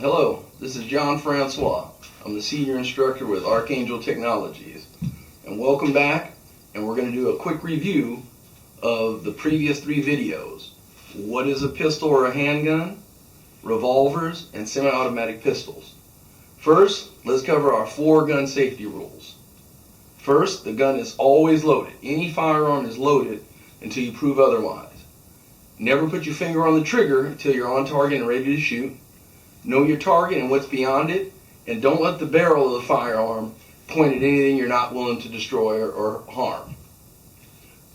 Hello, this is Francois. I'm the Senior Instructor with Archangel Technologies. And welcome back, and we're going to do a quick review of the previous 3 videos. What is a pistol or a handgun, revolvers, and semi-automatic pistols. First, let's cover our 4 gun safety rules. First, the gun is always loaded. Any firearm is loaded until you prove otherwise. Never put your finger on the trigger until you're on target and ready to shoot. Know your target and what's beyond it, and don't let the barrel of the firearm point at anything you're not willing to destroy or harm.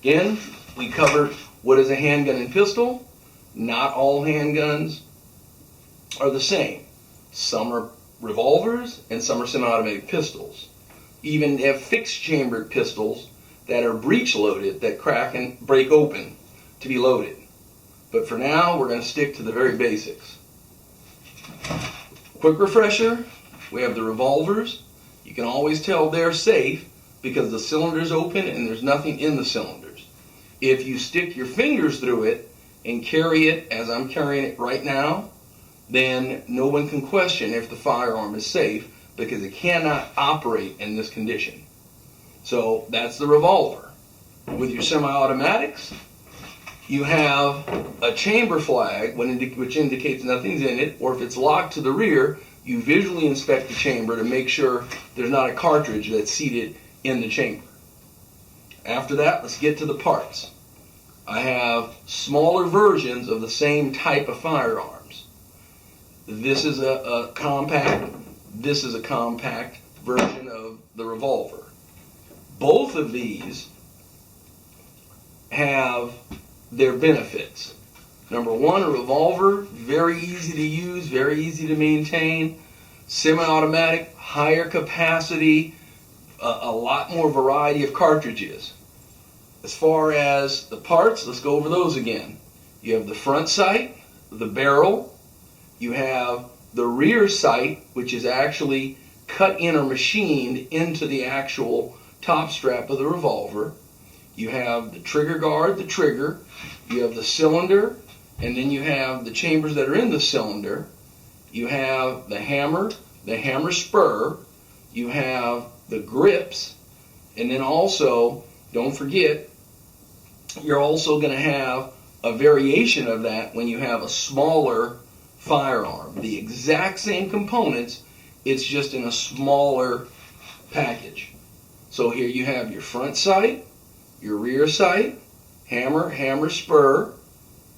Again, we covered what is a handgun and pistol. Not all handguns are the same. Some are revolvers and some are semi-automatic pistols. Even have fixed chambered pistols that are breech loaded that crack and break open to be loaded. But for now, we're going to stick to the very basics. Quick refresher, we have the revolvers. You can always tell they're safe because the cylinder's open and there's nothing in the cylinders. If you stick your fingers through it and carry it as I'm carrying it right now, then no one can question if the firearm is safe because it cannot operate in this condition. So that's the revolver. With your semi-automatics, you have a chamber flag which indicates nothing's in it, or if it's locked to the rear, you visually inspect the chamber to make sure there's not a cartridge that's seated in the chamber. After that, let's get to the parts. I have smaller versions of the same type of firearms. This is a compact, this is a compact version of the revolver. Both of these have their benefits. Number 1, a revolver, very easy to use, very easy to maintain. Semi-automatic, higher capacity, a lot more variety of cartridges. As far as the parts, let's go over those again. You have the front sight, the barrel. You have the rear sight, which is actually cut in or machined into the actual top strap of the revolver. You have the trigger guard, the trigger. You have the cylinder, and then you have the chambers that are in the cylinder. You have the hammer spur. You have the grips, and then also, don't forget, you're also going to have a variation of that when you have a smaller firearm. The exact same components, it's just in a smaller package. So here you have your front sight, your rear sight, hammer spur,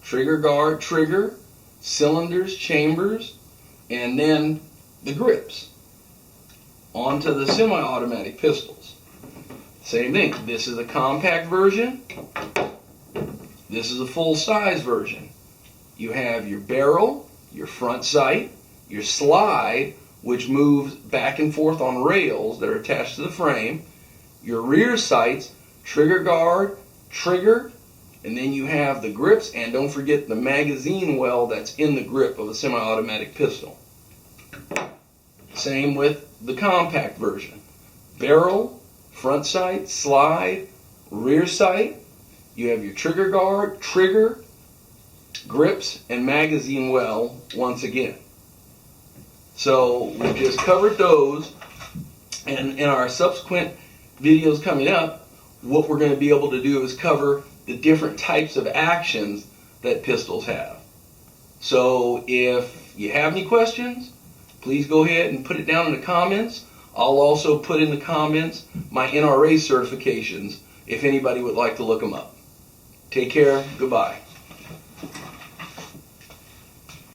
trigger guard, trigger, cylinders, chambers, and then the grips. On to the semi-automatic pistols. Same thing. This is a compact version. This is a full-size version. You have your barrel, your front sight, your slide, which moves back and forth on rails that are attached to the frame, your rear sights, trigger guard, trigger, and then you have the grips, and don't forget the magazine well that's in the grip of a semi-automatic pistol. Same with the compact version. Barrel, front sight, slide, rear sight. You have your trigger guard, trigger, grips, and magazine well once again. So we just covered those, and in our subsequent videos coming up, what we're going to be able to do is cover the different types of actions that pistols have. So if you have any questions, please go ahead and put it down in the comments. I'll also put in the comments my NRA certifications if anybody would like to look them up. Take care. Goodbye.